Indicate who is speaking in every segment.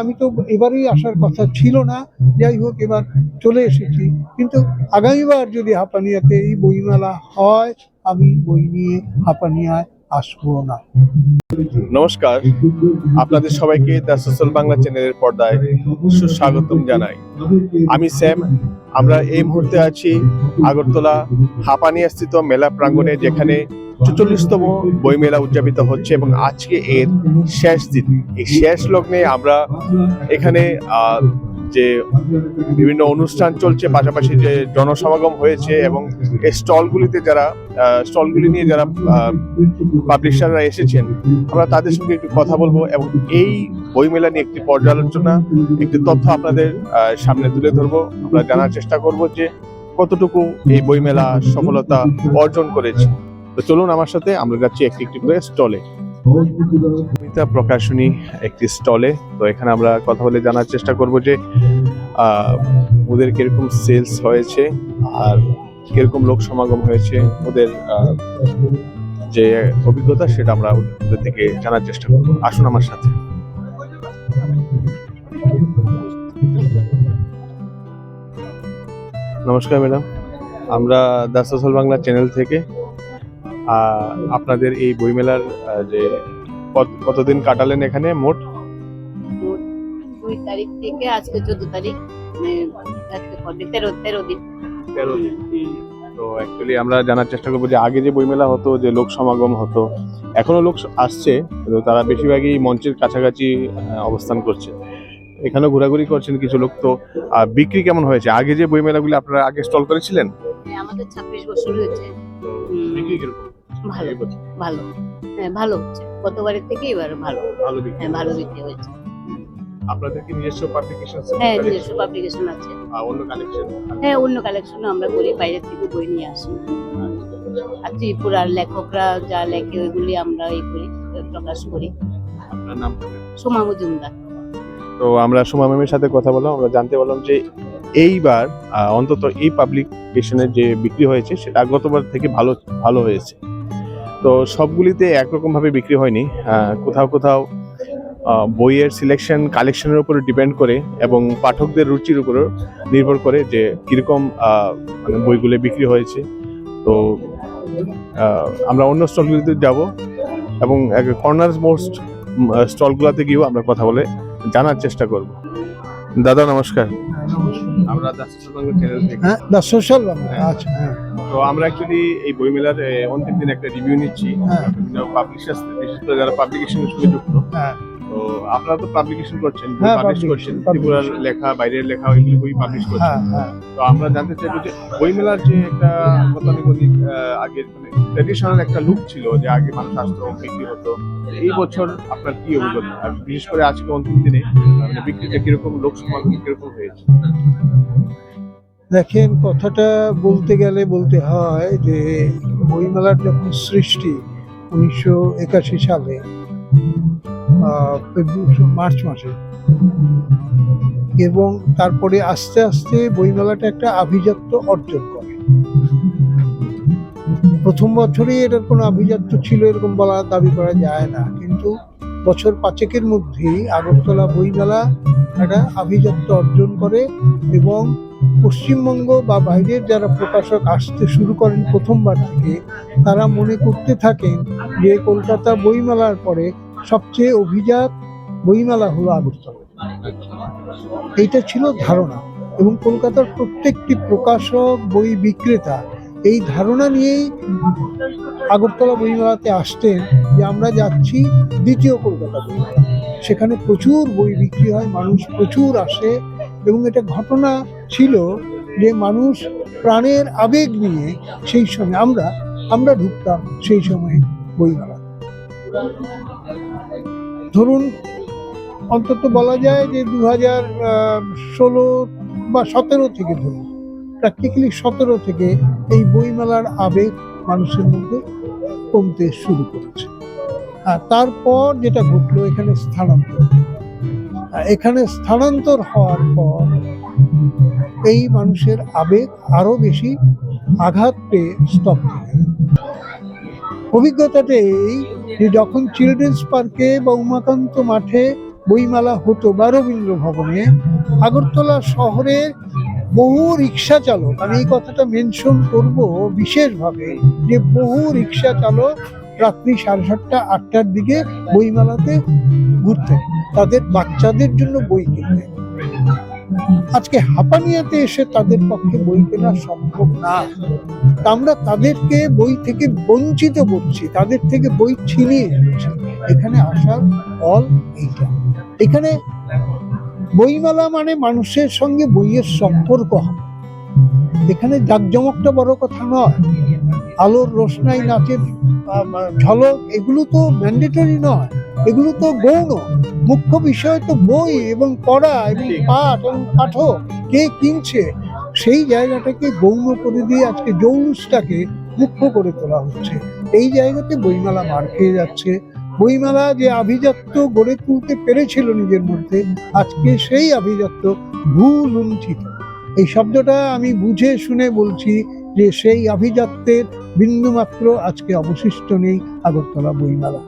Speaker 1: আমি তো এবারেই আসার কথা ছিল না, যাই হোক এবার চলে এসেছি। কিন্তু আগামীবার যদি হাপানিয়াতে এই বইমেলা হয়, আমি বই নিয়ে হাপানিয়ায় আসবো না।
Speaker 2: নমস্কার, আপনাদের সবাইকে দ্য সোশ্যাল বাংলা চ্যানেলের পর্দায় সুস্বাগতম জানাই। আমি স্যাম। আমরা এই মুহূর্তে আছি আগরতলা হাপানিয়া স্থিত মেলা প্রাঙ্গণে, যেখানে ৪৪তম বইমেলা উদযাপিত হচ্ছে এবং আজকে এর শেষ দিন। এই শেষ লগ্নে আমরা এখানে যে বিভিন্ন অনুষ্ঠান চলছে, পাশাপাশি যে জনসমাগম হয়েছে এবং এই স্টলগুলি নিয়ে যারা পাবলিশাররা এসেছেন, আমরা তাদের সঙ্গে একটু কথা বলবো এবং এই বইমেলা নিয়ে একটি পর্যালোচনা, একটি তথ্য আপনাদের সামনে তুলে ধরবো। আমরা জানার চেষ্টা করব যে কতটুকু এই বইমেলা সফলতা অর্জন করেছে। তো চলুন আমার সাথে, আমরা যাচ্ছি একটি একটি করে স্টলে। কবিতা প্রকাশনী একটি স্টলে। তো এখানে আমরা কথা বলে জানার চেষ্টা করব যে ওদের কিরকম সেলস হয়েছে আর কিরকম লোক সমাগম হয়েছে, ওদের যে অভিজ্ঞতা সেটা আমরা ওদের থেকে জানার চেষ্টা করব। আসুন আমার সাথে। নমস্কার ম্যাডাম, আমরা দ্য সোশ্যাল বাংলা চ্যানেল থেকে আপনাদের এই বইমেলার যে কতদিন কাটালেন এখানে মোট?
Speaker 3: 2 তারিখ থেকে আজকে 14 তারিখ, আজকে 13 দিন।
Speaker 2: তো অ্যাকচুয়ালি আমরা জানার চেষ্টা করবো যে আগে যে বইমেলা হতো, যে লোক সমাগম হতো, এখনো লোক আসছে, কিন্তু তারা বেশিরভাগই মঞ্চের কাছাকাছি অবস্থান করছে। এখানেও ঘোরাঘুরি করছেন কিছু লোক। তো বিক্রি কেমন হয়েছে? আগে যে বইমেলাগুলি আপনারা আগে স্টল করেছিলেন,
Speaker 3: আমাদের 26 বছর হয়েছে।
Speaker 2: বিক্রি কিরকম?
Speaker 3: ভালো ভালো, হ্যাঁ ভালো হচ্ছে। গতবারের থেকে এবার ভালো বিক্রি, হ্যাঁ ভালো বিক্রি হয়েছে।
Speaker 2: আপনাদের কি নিজস্ব পাবলিকেশন?
Speaker 3: হ্যাঁ, নিজস্ব পাবলিকেশন আছে।
Speaker 2: অন্য কালেকশন?
Speaker 3: হ্যাঁ, অন্য কালেকশন আমরা করি, বাইরে থেকে বই নিয়ে আসি। আর ত্রিপুরার লেখকরা যা লেখে ওইগুলি আমরা প্রকাশ করি।
Speaker 2: আপনার নাম?
Speaker 3: সোমা মজুমদার।
Speaker 2: তো আমরা সোমা ম্যামের সাথে কথা বললাম, আমরা জানতে পারলাম যে এইবার অন্তত এই পাবলিকেশনের যে বিক্রি হয়েছে সেটা গতবার থেকে ভালো হয়েছে। তো সবগুলিতে একরকম ভাবে বিক্রি হয়নি, কোথাও কোথাও বইয়ের সিলেকশন কালেকশনের উপরে ডিপেন্ড করে এবং পাঠকদের রুচির উপরে নির্ভর করে যে কিরকম মানে বইগুলো বিক্রি হয়েছে। তো আমরা অন্য স্টলগুলিতে যাব এবং কর্নার মোস্ট স্টলগুলোতে গিয়েও আমরা কথা বলে জানার চেষ্টা করব। দাদা নমস্কার, আমরা দ্য সোশ্যাল বাংলা চ্যানেল থেকে।
Speaker 1: হ্যাঁ, দ্য সোশ্যাল বাংলা। আচ্ছা, হ্যাঁ।
Speaker 2: তো আমরা অ্যাকচুয়ালি এই বইমেলার অন্তিম দিন একটা রিভিউ নিচ্ছি বিভিন্ন পাবলিশার্স, বিশেষ করে যারা পাবলিকেশনের সঙ্গে যুক্ত।
Speaker 1: হ্যাঁ,
Speaker 2: তো আপনারা তো পাবলিকেশন করছেন,
Speaker 1: হ্যাঁ,
Speaker 2: পাবলিশ করছেন, ত্রিপুরার লেখা, বাইরের লেখা, ওইগুলি বই পাবলিশ করছেন। তো আমরা জানতে চাইবো যে বইমেলার যে একটা গতানুগতিক আগের মানে ট্র্যাডিশনাল একটা লুক ছিল, যে আগে মানুষ আসতো, বিক্রি হতো, এই বছর আপনার কি অভিজ্ঞতা, আর বিশেষ করে আজকে অন্তিম দিনে মানে বিক্রিটা কিরকম, লোক সমাগম কিরকম হয়েছে?
Speaker 1: দেখেন, কথাটা বলতে গেলে বলতে হয় যে বইমেলার যখন সৃষ্টি 1981 সালে মার্চ মাসে, এবং তারপরে আস্তে আস্তে বইমেলাটা একটা আভিজাত্য অর্জন করে। প্রথম বছরেই এটার কোনো আভিজাত্য ছিল এরকম বলা দাবি করা যায় না, কিন্তু বছর 5 মধ্যেই আগরতলা বইমেলা একটা আভিজাত্য অর্জন করে এবং পশ্চিমবঙ্গ বা বাইরের যারা প্রকাশক আসতে শুরু করেন প্রথমবার থেকে, তারা মনে করতে থাকেন যে কলকাতা বইমেলার পরে সবচেয়ে অভিজাত বইমেলা হলো আগরতলা। এইটা ছিল ধারণা, এবং কলকাতার প্রত্যেকটি প্রকাশক, বই বিক্রেতা এই ধারণা নিয়েই আগরতলা বইমেলাতে আসতেন যে আমরা যাচ্ছি দ্বিতীয় কলকাতা বইমেলা। সেখানে প্রচুর বই বিক্রি হয়, মানুষ প্রচুর আসে, এবং এটা ঘটনা ছিল যে মানুষ প্রাণের আবেগ নিয়ে সেই সময় আমরা ঢুকতাম সেই সময় বইমেলা। ধরুন, অন্তত বলা যায় যে 2016 বা 17 থেকে, ধরুন প্র্যাকটিক্যালি 17 থেকে এই বইমেলার আবেগ মানুষের মধ্যে কমতে শুরু করেছে। আর তারপর যেটা ঘটলো, এখানে স্থানান্তর হওয়ার পর এই মানুষের আবেগ আরো বেশি আঘাত পেয়ে স্তব্ধ হয়ে গেল। অভিজ্ঞতাটা এই যে যখন চিলড্রেন্স পার্কে বা উমাকান্ত মাঠে বইমেলা হতো বা রবীন্দ্র ভবনে, আগরতলা শহরের বহু রিক্সা চালক, আমি এই কথাটা মেনশন করব বিশেষভাবে, যে বহু রিক্সা চালক রাত্রি 7:30 8টার দিকে বইমেলাতে ঘুরতেন তাদের বাচ্চাদের জন্য বই কিনতেন। আজকে হাপানিয়াতে এসে তাদের পক্ষে বই কেনা সম্ভব না। আমরা তাদেরকে বই থেকে বঞ্চিত করছি, তাদের থেকে বই ছিনিয়ে নিচ্ছি। এখানে আসার ফল এইটা। এখানে বইমেলা মানে মানুষের সঙ্গে বইয়ের সম্পর্ক হবে। এখানে জাঁকজমকটা বড় কথা নয়, আলোর রোশনাই, নাচের ঝলক, এগুলো তো ম্যান্ডেটরি নয়, এগুলো তো গৌণ। মুখ্য বিষয় তো বই এবং পড়া এবং পাঠ এবং পাঠক কে কিনছে, সেই জায়গাটাকে গৌণ করে দিয়ে আজকে জৌলুসটাকে মুখ্য করে তোলা হচ্ছে। এই জায়গাতে বইমেলা মার খেয়ে যাচ্ছে। বইমেলা যে আভিজাত্য গড়ে তুলতে পেরেছিল নিজের মধ্যে, আজকে সেই আভিজাত্য ভুলুণ্ঠিত। এই শব্দটা আমি বুঝে শুনে বলছি যে সেই আভিজাত্যের বিন্দুমাত্র আজকে অবশিষ্ট নেই আগরতলা বইমেলা।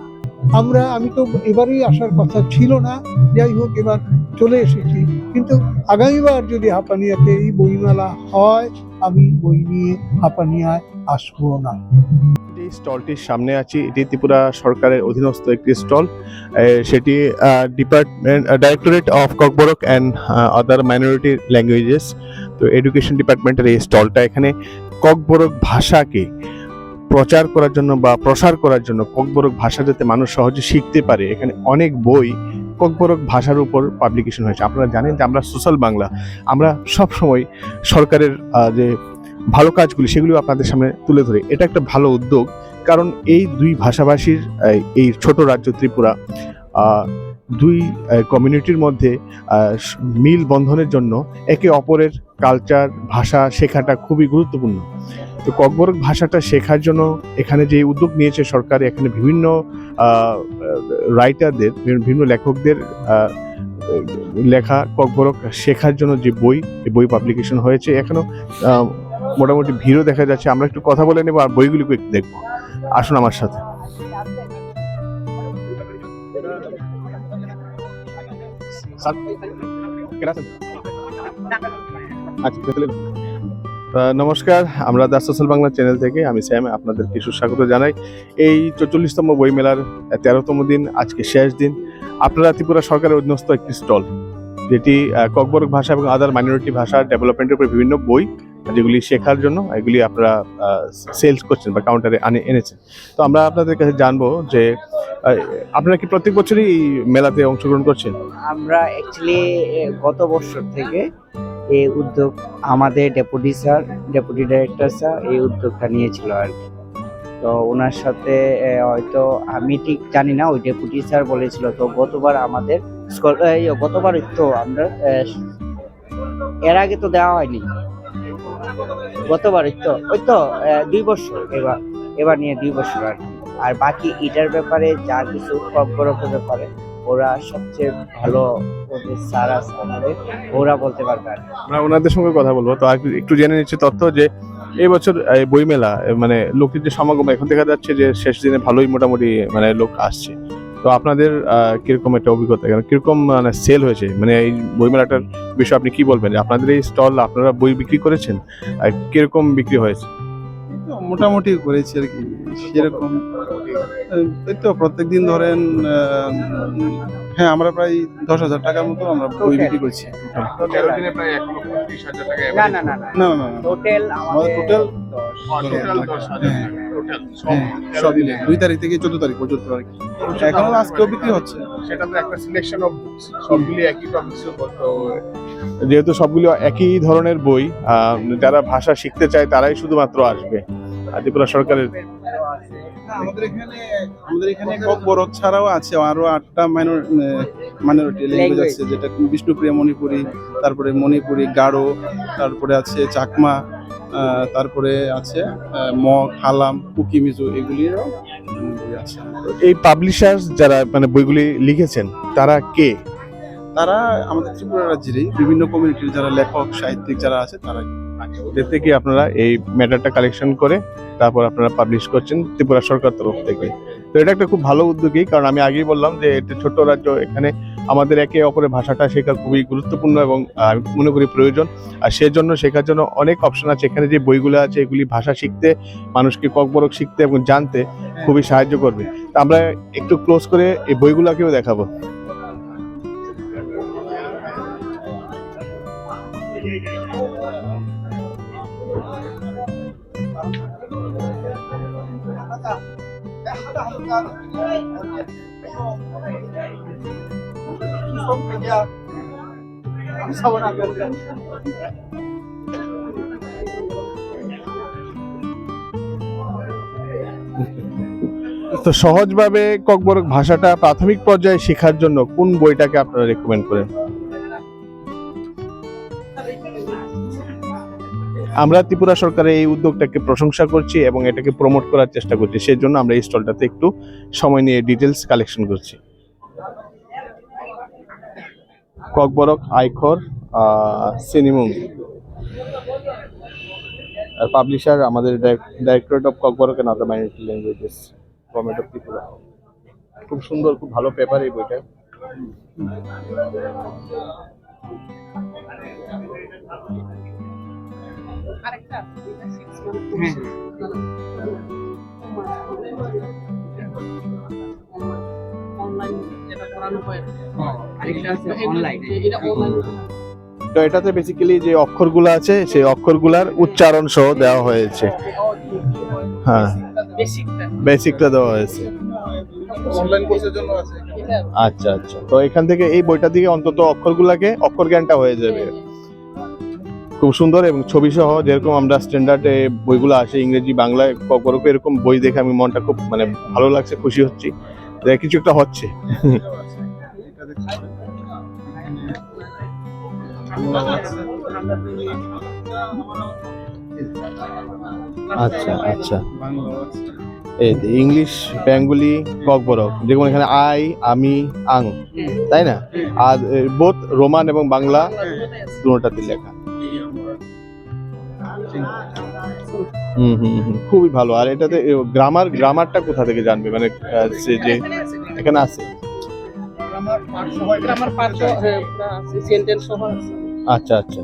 Speaker 1: আমি তো এবারেই আসার কথা ছিল না, যাই হোক এবার চলে এসেছি, কিন্তু আগামীবার যদি হাপানিয়াতে এই বইমেলা হয়, আমি বই নিয়ে হাপানিয়ায় আসবো না।
Speaker 2: যে স্টলটির সামনে আছি এটি ত্রিপুরা সরকারের অধীনস্থ একটি স্টল, সেটি directorate of Kokborok and other minority languages. তো এডুকেশন ডিপার্টমেন্টের এই স্টলটা এখানে ককবরক ভাষাকে প্রচার করার জন্য বা প্রসার করার জন্য, ককবরক ভাষা যাতে মানুষ সহজে শিখতে পারে, এখানে অনেক বই ককবরক ভাষার উপর পাবলিকেশন হয়েছে। আপনারা জানেন যে আমরা সোশ্যাল বাংলা, আমরা সবসময় সরকারের যে ভালো কাজগুলি সেগুলো আপনাদের সামনে তুলে ধরে। এটা একটা ভালো উদ্যোগ, কারণ এই দুই ভাষাভাষীর এই ছোট রাজ্য ত্রিপুরা, দুই কমিউনিটির মধ্যে মিল বন্ধনের জন্য একে অপরের কালচার, ভাষা শেখাটা খুবই গুরুত্বপূর্ণ। তো ককবরক ভাষাটা শেখার জন্য এখানে যে উদ্যোগ নিয়েছে সরকার, এখানে বিভিন্ন রাইটারদের, বিভিন্ন লেখকদের লেখা ককবরক শেখার জন্য যে বই, এই বই পাবলিকেশন হয়েছে। এখনো মোটামুটি ভিড়ও দেখা যাচ্ছে। আমরা একটু কথা বলে নেবো আর বইগুলিকে একটু দেখবো। আসুন আমার সাথে। নমস্কার, আমরা দ্য সোশ্যাল বাংলা চ্যানেল থেকে আমি স্যাম আপনাদেরকে সুস্বাগত জানাই। এই 44তম বইমেলার 13তম দিন, আজকে শেষ দিন। আপনারা ত্রিপুরা সরকারের অধীনস্থ একটি স্টল, যেটি ককবরক ভাষা এবং আদার মাইনরিটি ভাষা ডেভেলপমেন্টের উপর বিভিন্ন বই যেগুলি শেখার জন্য এগুলি আপনারা সেলস করছেন বা কাউন্টারে এনেছেন। তো আমরা আপনাদের কাছে জানবো যে আপনারা কি প্রত্যেক বছরই এই মেলাতে অংশগ্রহণ করছেন?
Speaker 4: আমরা অ্যাকচুয়ালি গত বছর থেকে এই উদ্যোগ, আমাদের ডেপুটি ডাইরেক্টর স্যার এই উদ্যোগটা নিয়েছিল আর কি। তো ওনার সাথে হয়তো আমি ঠিক জানি না, ওই ডেপুটি স্যার বলেছিল। তো গতবার আমাদের গতবার তো আমরা এর আগে তো দেওয়া হয়নি, গতবার ওই তো 2 বছর, এবার নিয়ে 2 বছর আর কি। আর বাকি এটার ব্যাপারে যা কিছু ককবরকের ব্যাপারে ওরা সবচেয়ে ভালো, ওদের স্যার আছে আমাদের, ওরা বলতে পারবে। আর
Speaker 2: আমরা ওনাদের সঙ্গে কথা বলবো। তো আর একটু জেনে নিচ্ছি তথ্য যে এই বছর বই মেলা মানে লোকের যে সমাগম, এখন দেখা যাচ্ছে যে শেষ দিনে ভালোই মোটামুটি মানে লোক আসছে। তো আপনাদের কিরকম একটা অভিজ্ঞতা, কিরকম মানে সেল হয়েছে, মানে এই বইমেলাটার বিষয়ে আপনি কি বলবেন? আপনাদের এই স্টল, আপনারা বই বিক্রি করেছেন, কিরকম বিক্রি হয়েছে?
Speaker 5: মোটামুটি করেছি আর কি, সেরকম। এই তো প্রত্যেকদিন ধরেন, হ্যাঁ আমরা প্রায় 10,000 টাকার মতো আমরা বই বিক্রি করছি।
Speaker 4: না না না
Speaker 5: না না না,
Speaker 4: টোটাল
Speaker 5: আমাদের টোটাল সব মিলে 2 তারিখ থেকে 14 তারিখ পর্যন্ত আর কি। এখনো আজকেও বিক্রি হচ্ছে।
Speaker 2: সেটা তো একটা সিলেকশন অফ বুকস, সবগুলি একই টপিকসের উপর। তো যেহেতু সবগুলো একই ধরনের বই, যারা ভাষা শিখতে চায় তারাই শুধুমাত্র আসবে। ত্রিপুরা সরকারের
Speaker 5: আমাদের এখানে ককবরক ছাড়াও আছে আরো 8টা মাইনরিটি ল্যাঙ্গুয়েজ আছে, যেটা বিষ্ণুপ্রিয়া মণিপুরি, তারপরে মণিপুরি, গারো, তারপরে আছে চাকমা, তারপরে আছে মগ, হালাম, কুকিমিজু, এগুলিরও বই আছে।
Speaker 2: এই পাবলিশার্স যারা মানে বইগুলি লিখেছেন তারা কে?
Speaker 5: তারা আমাদের ত্রিপুরা রাজ্যেরই বিভিন্ন কমিউনিটির যারা লেখক, সাহিত্যিক যারা আছে তারা।
Speaker 2: ওদের থেকে আপনারা এই ম্যাটারটা কালেকশন করে তারপর আপনারা পাবলিশ করছেন ত্রিপুরা সরকার তরফ থেকে। তো এটা একটা খুব ভালো উদ্যোগই, কারণ আমি আগেই বললাম যে এটা ছোট্ট রাজ্য, এখানে আমাদের একে অপরের ভাষাটা শেখা খুবই গুরুত্বপূর্ণ এবং আমি মনে করি প্রয়োজন। আর সেজন্য শেখার জন্য অনেক অপশন আছে। এখানে যে বইগুলো আছে এগুলি ভাষা শিখতে, মানুষকে ককবরক শিখতে এবং জানতে খুবই সাহায্য করবে। তো আমরা একটু ক্লোজ করে এই বইগুলোকেও দেখাবো। তো সহজভাবে ককবরক ভাষাটা প্রাথমিক পর্যায়ে শেখার জন্য কোন বইটাকে আপনারা রেকমেন্ড করেন? আমরা ত্রিপুরা সরকারের এই উদ্যোগটাকে প্রশংসা করছি এবং এটাকে প্রমোট করার চেষ্টা করছি। সেজন্য আমরা এই স্টলটাতে একটু সময় নিয়ে ডিটেলস কালেকশন করছি। ককবরক, আইখর, সিনিমুং আর পাবলিশার আমাদের directorate of Kokborok and other minority languages, government of Tripura. খুব সুন্দর, খুব ভালো পেপার এই বইটা। তো এটাতে বেসিক্যালি যে অক্ষরগুলো আছে সেই অক্ষরগুলার উচ্চারণ সহ দেওয়া হয়েছে। হ্যাঁ, বেসিকটা দেওয়া হয়েছে।
Speaker 5: অনলাইন কোর্সের জন্য আছে।
Speaker 2: আচ্ছা আচ্ছা, তো এখান থেকে এই বইটা থেকে অন্তত অক্ষরগুলাকে অক্ষর জ্ঞানটা হয়ে যাবে। খুব সুন্দর এবং ছবি সহ, যেরকম আমরা স্ট্যান্ডার্ড বইগুলো আসে ইংরেজি বাংলায় ককবরক, এরকম বই দেখে আমি মনটা খুব মানে ভালো লাগছে, খুশি হচ্ছি যে কিছু একটা হচ্ছে। আচ্ছা আচ্ছা, এই ইংলিশ, বেঙ্গলি, ককবরক, যেমন এখানে আই, আমি, আং, তাই না? আর বোথ রোমান এবং বাংলা দুটোটাতে লেখা। খুবই ভালো। আর এটাতে গ্রামারটা কোথা থেকে জানবে, মানে সে যে এখানে আছে আচ্ছা আচ্ছা,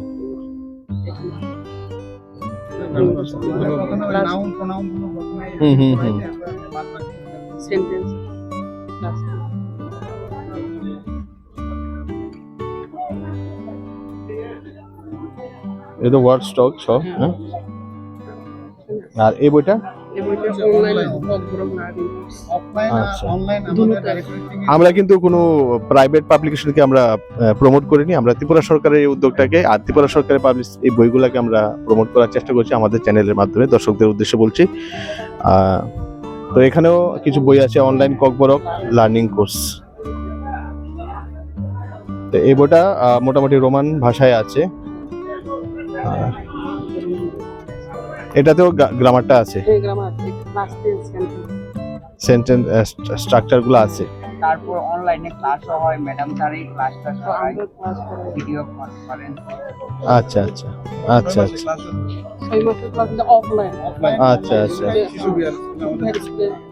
Speaker 2: এটা ওয়ার্ড স্টক সব। হ্যাঁ, আর এই বইটা আমরা কিন্তু কোনো প্রাইভেট পাবলিকেশনকে আমরা প্রমোট করিনি। আমরা ত্রিপুরা সরকারের এই উদ্যোগটাকে আর ত্রিপুরা সরকারের পাবলিশ এই বইগুলোকে আমরা প্রমোট করার চেষ্টা করছি আমাদের চ্যানেলের মাধ্যমে, দর্শকদের উদ্দেশ্যে বলছি। তো এখানেও কিছু বই আছে, অনলাইন ককবরক লার্নিং কোর্স। তো এই বইটা মোটামুটি রোমান ভাষায় আছে। এটাতেও গ্রামারটা আছে, সেন্টেন্স স্ট্রাকচার গুলো আছে।
Speaker 4: তারপর অনলাইনে ক্লাসও হয়, ম্যাডাম তারই ক্লাসটা হয়, ভিডিও কনফারেন্স।
Speaker 2: আচ্ছা আচ্ছা আচ্ছা আচ্ছা আচ্ছা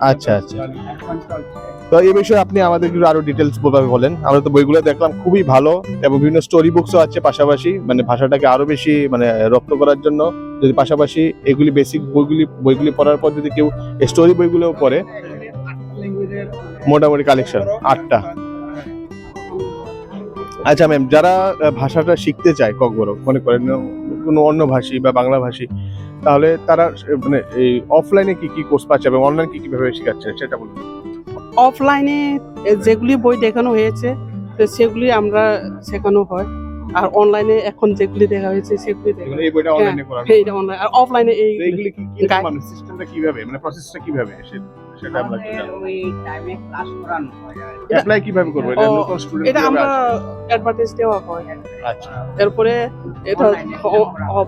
Speaker 2: আচ্ছা আচ্ছা। তো এই বিষয়ে আপনি আমাদের একটু আরো ডিটেলস বলেন। আমরা তো বইগুলো দেখলাম খুবই ভালো এবং বিভিন্ন স্টোরি বুকসও আছে পাশাপাশি, মানে ভাষাটাকে আরো বেশি মানে রপ্ত করার জন্য। যদি পাশাপাশি এগুলি বেসিক বইগুলি পড়ার পর যদি কেউ স্টোরি বইগুলোও পড়ে, মোটামুটি কালেকশন 8টা। আচ্ছা ম্যাম, যারা ভাষাটা শিখতে চায় ককবরক, মনে করেন কোনো অন্য ভাষী বা বাংলা ভাষী, তাহলে তারা মানে এই অফলাইনে কি কি কোর্স পাচ্ছে এবং অনলাইন কি কিভাবে শেখাচ্ছে সেটা বলুন।
Speaker 6: অফলাইনে যেগুলি বই দেখানো হয়েছে তো সেগুলি আমরা শেখানো হয়, আর অনলাইনে এখন যেগুলি দেখা হয়েছে সেগুলি
Speaker 2: এই বইটা অনলাইনে করানো,
Speaker 6: এইটা অনলাইন। আর অফলাইনে
Speaker 2: এইগুলি কি মানে সিস্টেমটা কিভাবে, মানে প্রসেসটা কিভাবে সেটা আমরা কি জানি,
Speaker 4: ওই টাইমে ক্লাস করানো হয়।
Speaker 2: অ্যাপ্লাই কিভাবে করব, এটা নতুন স্টুডেন্ট
Speaker 6: এটা আমরা অ্যাডভার্টাইজ দেওয়া হয়।
Speaker 2: আচ্ছা,
Speaker 6: এরপরে এটা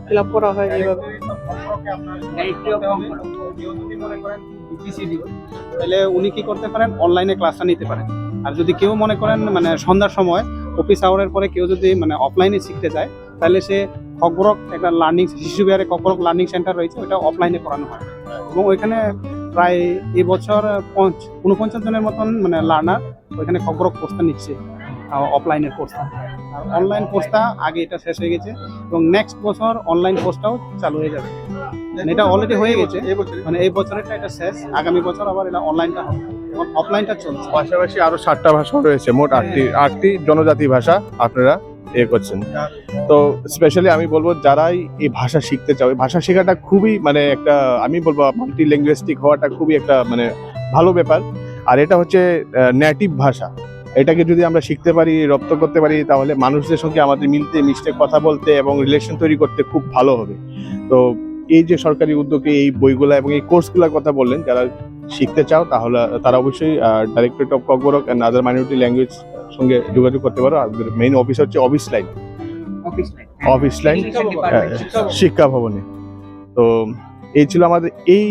Speaker 6: ফিল আপ করা হয় এইভাবে।
Speaker 7: তাহলে উনি কি করতে পারেন, অনলাইনে ক্লাসটা নিতে পারেন। আর যদি কেউ মনে করেন মানে সন্ধ্যার সময় অফিস আওয়ারের পরে কেউ যদি মানে অফলাইনে শিখতে চায়, তাহলে সে ককবরক একটা লার্নিং, শিশু বিহারে ককবরক লার্নিং সেন্টার রয়েছে, ওটা অফলাইনে করানো হয়। এবং ওইখানে প্রায় এই বছর 49 জনের মতন মানে লার্নার ওইখানে ককবরক কোর্সটা নিচ্ছে। অফলাইনের কোর্সটা। আর অনলাইন কোর্সটা আগে এটা শেষ হয়ে গেছে এবং নেক্সট বছর অনলাইন কোর্সটাও চালু হয়ে যাবে। মানে এটা অলরেডি হয়ে গেছে, মানে এই বছরেরটা এটা শেষ, আগামী বছর আবার এটা অনলাইনটা হবে, এখন অফলাইনটা চলছে।
Speaker 2: পাশাপাশি আরো 7টা ভাষা রয়েছে, মোট 8টি জনজাতি ভাষা আপনারা করছেন। তো স্পেশালি আমি বলবো যারাই এই ভাষা শিখতে চাও, এই ভাষা শেখাটা খুবই মানে একটা, আমি বলবো মাল্টি ল্যাঙ্গুয়েস্টিক হওয়াটা খুবই একটা মানে ভালো ব্যাপার। আর এটা হচ্ছে নেটিভ ভাষা, এটাকে যদি আমরা শিখতে পারি, রপ্ত করতে পারি, তাহলে মানুষদের সঙ্গে আমাদের মিলতে মিশতে, কথা বলতে এবং রিলেশন তৈরি করতে খুব ভালো হবে। তো এই যে সরকারি উদ্যোগে এই বইগুলা এবং এই কোর্সগুলোর কথা বললেন, যারা শিখতে চাও তাহলে তারা অবশ্যই directorate of Kokborok and other minority language সঙ্গে যোগাযোগ করতে পারো। আমাদের মেইন অফিস হচ্ছে অফিস লাইন শিক্ষা ভবনে। তো এই ছিল আমাদের এই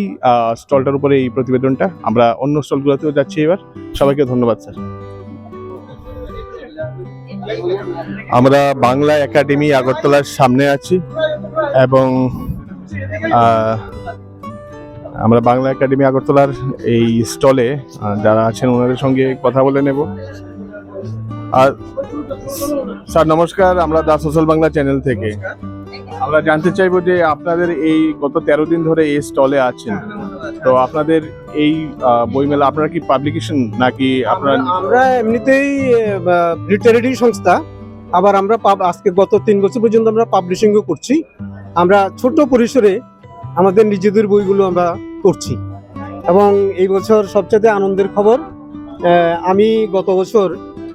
Speaker 2: স্টলটার উপরে এই প্রতিবেদনটা। আমরা অন্য স্টলগুলোতেও যাচ্ছি এবার। সবাইকে ধন্যবাদ স্যার। আমরা বাংলা একাডেমি আগরতলার সামনে আছি এবং আমরা বাংলা একাডেমি আগরতলার এই স্টলে যারা আছেন ওনাদের সঙ্গে কথা বলে নেব। আর স্যার নমস্কার, আমরা দা সোশ্যাল বাংলা চ্যানেল থেকে আমরা জানতে চাইবো যে আপনাদের এই গত 13 দিন ধরে এই স্টলে আছেন, তো আপনাদের এই বইমেলা আপনারা কি পাবলিকেশন নাকি আপনারা?
Speaker 8: আমরা এমনিতেই লিটারেরি সংস্থা, আবার আমরা আজকে গত 3 বছর পর্যন্ত আমরা পাবলিশিংও করছি। আমরা ছোট পরিসরে আমাদের নিজেদের বইগুলো আমরা করছি এবং এই বছর সবচেয়ে আনন্দের খবর, আমি গত বছর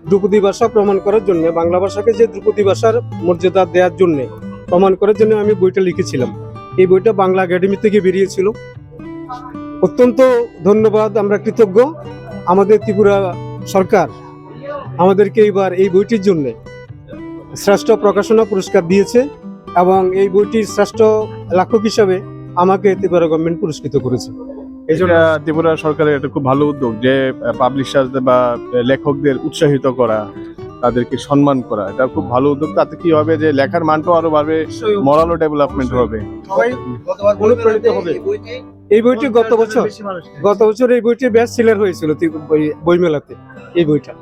Speaker 8: ধ্রুপদী ভাষা প্রমাণ করার জন্য, বাংলা ভাষাকে যে ধ্রুপদী ভাষার মর্যাদা দেওয়ার জন্য প্রমাণ করার জন্য আমি বইটা লিখেছিলাম। এই বইটা বাংলা একাডেমি থেকে বেরিয়েছিল। অত্যন্ত ধন্যবাদ, আমরা কৃতজ্ঞ। আমাদের ত্রিপুরা সরকার আমাদেরকে এবার এই বইটির জন্য শ্রেষ্ঠ প্রকাশনা পুরস্কার দিয়েছে এবং এই বইটির শ্রেষ্ঠ লেখক হিসাবে আমাকে ত্রিপুরা গভর্নমেন্ট পুরস্কৃত করেছে।
Speaker 2: এটা ত্রিপুরা সরকারের একটা খুব ভালো উদ্যোগ যে পাবলিশারদের বা লেখকদের উৎসাহিত করা, তাদেরকে সম্মান করা, এটা খুব ভালো উদ্যোগ। তাতে কি হবে যে লেখার মানটাও আরো বাড়বে, মোরালও ডেভেলপমেন্ট হবে,
Speaker 8: অনুপ্রাণিত হবে। এই বইটি গত বছর এই বইটি বেস্ট সেলার হয়েছিল বইমেলাতে এই বইটা।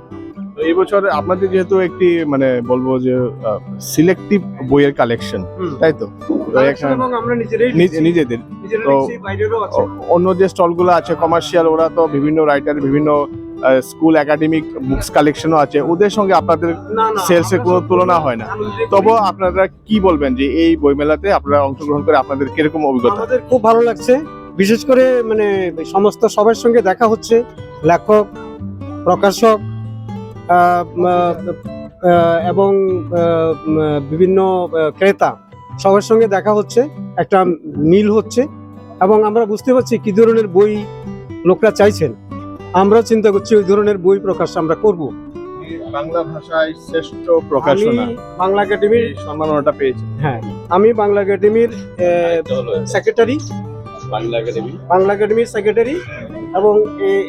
Speaker 2: তো এই বছর আপনাদের যেহেতু একটি মানে বলবো যে সিলেক্টিভ বইয়ের কালেকশন, তাই তো?
Speaker 8: এবং আমরা
Speaker 2: নিজেদের
Speaker 8: তো
Speaker 2: অন্য যে স্টলগুলো আছে কমার্শিয়াল, ওরা তো বিভিন্ন রাইটার, বিভিন্ন স্কুল একাডেমিক বুকস কালেকশনও আছে, ওদের সঙ্গে আপনাদের সেলসের কোনো তুলনা হয় না। তবু আপনারা কি বলবেন যে এই বইমেলাতে আপনারা অংশগ্রহণ করে আপনাদের কিরকম অভিজ্ঞতা?
Speaker 8: আমাদের খুব ভালো লাগছে, বিশেষ করে মানে সমস্ত সবার সঙ্গে দেখা হচ্ছে, লেখক, প্রকাশক এবং বিভিন্ন ক্রেতা সবার সঙ্গে দেখা হচ্ছে, একটা মিল হচ্ছে এবং আমরা বুঝতে পারছি কি ধরনের বই লোকরা চাইছেন। আমরা চিন্তা করছি ওই ধরনের বই প্রকাশ আমরা করব।
Speaker 2: বাংলা ভাষায় শ্রেষ্ঠ প্রকাশনা
Speaker 8: বাংলা একাডেমির
Speaker 2: সম্মাননাটা পেয়েছে।
Speaker 8: হ্যাঁ, আমি বাংলা একাডেমির সেক্রেটারি, বাংলা একাডেমির সেক্রেটারি এবং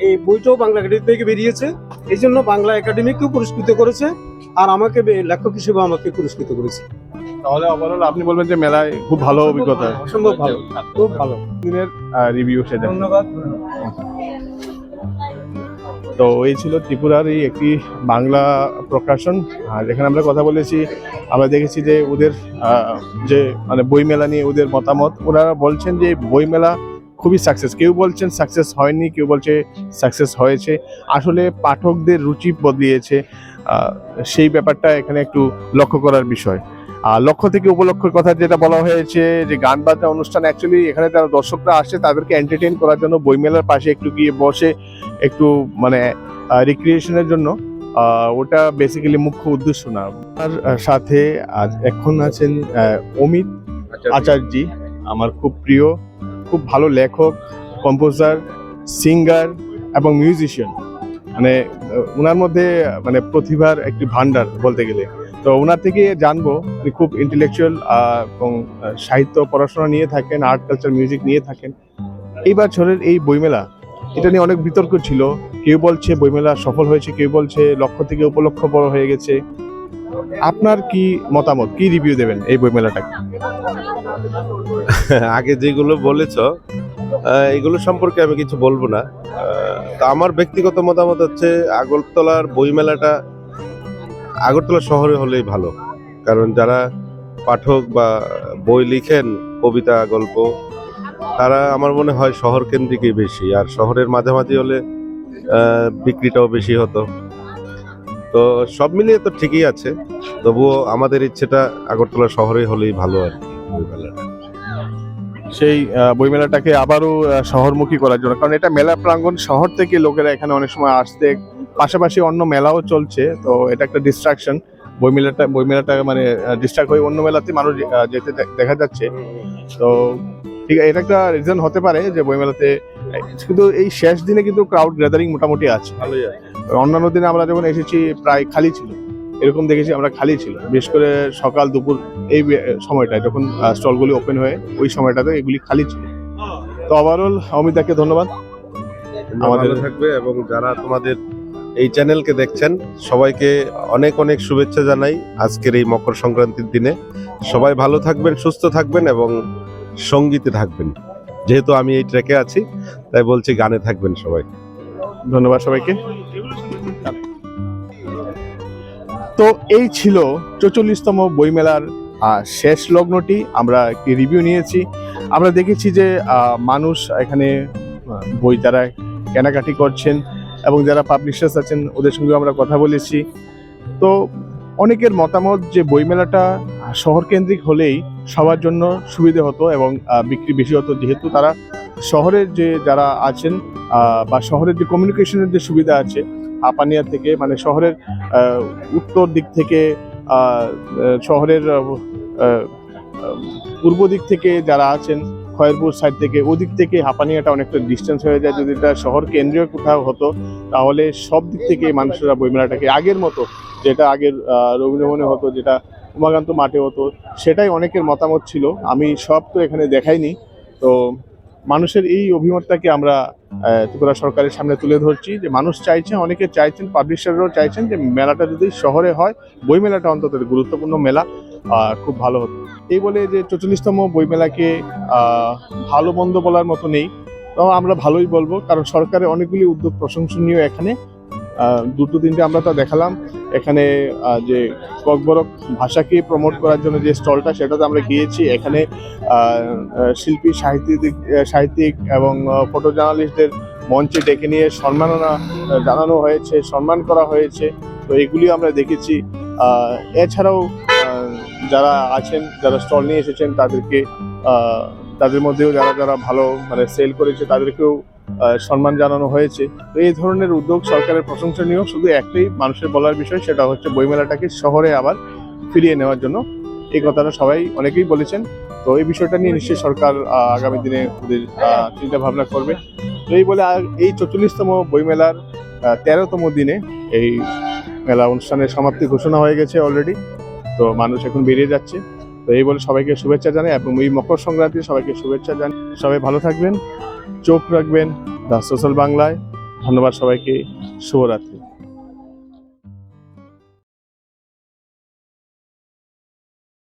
Speaker 8: এই বইটাও বাংলা একাডেমি থেকে বেরিয়েছে, এই জন্য বাংলা একাডেমিকেও পুরস্কৃত করেছে আর আমাকে লেখক হিসেবে আমাকে পুরস্কৃত করেছে।
Speaker 2: তাহলে ওভারঅল আপনি বলবেন যে মেলায় খুব ভালো অভিজ্ঞতা,
Speaker 8: অসম্ভব ভালো, খুব ভালো।
Speaker 2: দিনের রিভিউ সেটা।
Speaker 8: ধন্যবাদ।
Speaker 2: তো এই ছিল ত্রিপুরার এই একটি বাংলা প্রকাশন। আর এখানে আমরা কথা বলেছি, আমরা দেখেছি যে ওদের যে মানে বইমেলা নিয়ে ওদের মতামত, ওনারা বলছেন যে বইমেলা খুবই সাকসেস। কেউ বলছেন সাকসেস হয়নি, কেউ বলছে সাকসেস হয়েছে। আসলে পাঠকদের রুচি বদলিয়েছে, সেই ব্যাপারটা এখানে একটু লক্ষ্য করার বিষয়। আর লক্ষ্য থেকে উপলক্ষের কথা যেটা বলা হয়েছে যে গান বাজনা অনুষ্ঠান, অ্যাকচুয়ালি এখানে যারা দর্শকরা আসে তাদেরকে এন্টারটেইন করার জন্য বইমেলার পাশে একটু গিয়ে বসে একটু মানে রিক্রিয়েশনের জন্য, ওটা বেসিক্যালি মুখ্য উদ্দেশ্য না। আর সাথে আজ এখন আছেন অমিত আচার্যজি, আমার খুব প্রিয়, খুব ভালো লেখক, কম্পোজার, সিঙ্গার এবং মিউজিশিয়ান। মানে ওনার মধ্যে মানে প্রতিভার একটি ভান্ডার বলতে গেলে। তো ওনার থেকে জানবো, উনি খুব ইন্টেলেকচুয়াল এবং সাহিত্য পড়াশোনা নিয়ে থাকেন, আর্ট কালচার মিউজিক নিয়ে থাকেন। এই বছরের এই বইমেলা, এটা নিয়ে অনেক বিতর্ক ছিল। কেউ বলছে বইমেলা সফল হয়েছে, কেউ বলছে লক্ষ্য থেকে উপলক্ষ বড় হয়ে গেছে। আপনার কি মতামত, কি রিভিউ দেবেন এই বইমেলাটাকে?
Speaker 9: আগে যেগুলো বলেছ এগুলো সম্পর্কে আমি কিছু বলবো না। তো আমার ব্যক্তিগত মতামত হচ্ছে আগরতলার বইমেলাটা আগরতলা শহরে হলেই ভালো, কারণ যারা পাঠক বা বই লিখেন, কবিতা গল্প, তারা আমার মনে হয় শহর কেন্দ্রিকই বেশি, আর শহরের মাঝামাঝি হলে বিক্রিটাও বেশি হতো। তো সব মিলিয়ে তো ঠিকই আছে, তবুও আমাদের ইচ্ছেটা আগরতলা শহরে হলেই ভালো আর কি বইমেলাটা।
Speaker 2: সেই বইমেলাটাকে আবারও শহরমুখী করার জন্য, কারণ এটা মেলা প্রাঙ্গণ, শহর থেকে লোকেরা এখানে অনেক সময় আসতে, পাশাপাশি অন্য মেলাও চলছে, তো এটা একটা ডিস্ট্রাকশন। বইমেলাটা মানে ডিস্ট্রাক্ট হয়ে অন্য মেলাতে মানুষ যেতে দেখা যাচ্ছে। তো ঠিক আছে, এটা একটা রিজন হতে পারে যে বইমেলাতে, কিন্তু এই শেষ দিনে কিন্তু ক্রাউড গ্যাদারিং মোটামুটি আছে।
Speaker 9: ভালোই আছে।
Speaker 2: অন্যান্য দিনে আমরা যখন এসেছি প্রায় খালি ছিল, এরকম দেখেছি আমরা খালি ছিল, বিশেষ করে সকাল দুপুর এই সময়টায় যখন স্টলগুলি ওপেন হয়ে ওই সময়টাতে এগুলি খালি ছিল। তো ওভারঅল অমিতাকে ধন্যবাদ।
Speaker 9: আমাদের ভালো থাকবে, এবং যারা তোমাদের এই চ্যানেলকে দেখছেন সবাইকে অনেক অনেক শুভেচ্ছা জানাই আজকের এই মকর সংক্রান্তির দিনে। সবাই ভালো থাকবেন, সুস্থ থাকবেন এবং সঙ্গীতে থাকবেন। যেহেতু আমি এই ট্র্যাকে আছি তাই বলছি গানে থাকবেন সবাই।
Speaker 2: ধন্যবাদ সবাইকে। তো এই ছিল 44তম বইমেলার শেষ লগ্নটি। আমরা একটি রিভিউ নিয়েছি। আমরা দেখেছি যে মানুষ এখানে বই যারা কেনাকাটি করছেন এবং যারা পাবলিশার্স আছেন ওদের সঙ্গে আমরা কথা বলেছি। তো অনেকের মতামত যে বইমেলাটা শহর কেন্দ্রিক হলেই সবার জন্য সুবিধে হতো এবং বিক্রি বেশি হতো, যেহেতু তারা শহরের যে যারা আছেন বা শহরের যে কমিউনিকেশনের যে সুবিধা আছে হাপানিয়া থেকে, মানে শহরের উত্তর দিক থেকে, শহরের পূর্ব দিক থেকে যারা আছেন, খয়েরপুর সাইড থেকে, ওদিক থেকে হাপানিয়াটা অনেকটা ডিস্টেন্স হয়ে যায়। যদি এটা শহর কেন্দ্রীয় কোথাও হতো তাহলে সব দিক থেকে মানুষেরা বইমেলাটাকে আগের মতো, যেটা আগের রবীন্দ্রভবনে হতো, যেটা উমাকান্ত মাঠে হতো, সেটাই অনেকের মতামত ছিল। আমি সব তো এখানে দেখাইনি, তো মানুষের এই অভিমতটাকে আমরা ত্রিপুরা সরকারের সামনে তুলে ধরছি যে মানুষ চাইছে, অনেকে চাইছেন, পাবলিশাররাও চাইছেন যে মেলাটা যদি শহরে হয়, বই মেলাটা অন্তত গুরুত্বপূর্ণ মেলা, খুব ভালো হতো। এই বলে যে 44তম বইমেলাকে ভালো মন্দ বলার মতো নেই, তো আমরা ভালোই বলবো, কারণ সরকারের অনেকগুলি উদ্যোগ প্রশংসনীয়। এখানে দুটো তিনটে আমরা তো দেখালাম, এখানে যে ককবরক ভাষাকে প্রমোট করার জন্য যে স্টলটা, সেটাতে আমরা গিয়েছি। এখানে শিল্পী, সাহিত্যিক এবং ফটো জার্নালিস্টদের মঞ্চে ডেকে নিয়ে সম্মাননা জানানো হয়েছে, সম্মান করা হয়েছে। তো এগুলি আমরা দেখেছি। এছাড়াও যারা আছেন, যারা স্টল নিয়ে এসেছেন, তাদের মধ্যেও যারা ভালো মানে সেল করেছে তাদেরকেও সম্মান জানানো হয়েছে। তো এই ধরনের উদ্যোগ সরকারের প্রশংসনীয়। শুধু একটাই মানুষের বলার বিষয়, সেটা হচ্ছে বইমেলাটাকে শহরে আবার ফিরিয়ে নেওয়ার জন্য। এই কথাটা সবাই অনেকেই বলেছেন। তো এই বিষয়টা নিয়ে নিশ্চয়ই সরকার আগামী দিনে ওদের চিন্তা ভাবনা করবে। তো এই বলে এই 44তম বইমেলার 13তম দিনে এই মেলা অনুষ্ঠানের সমাপ্তি ঘোষণা হয়ে গেছে অলরেডি। তো মানুষ এখন বেরিয়ে যাচ্ছে। তো এই বলে সবাইকে শুভেচ্ছা জানাই, এবং এই মকর সংক্রান্তির সবাইকে শুভেচ্ছা জানাই। সবাই ভালো থাকবেন, চোখ রাখবেন দ্য সোশ্যাল বাংলায়। ধন্যবাদ সবাইকে, শুভরাত্রি।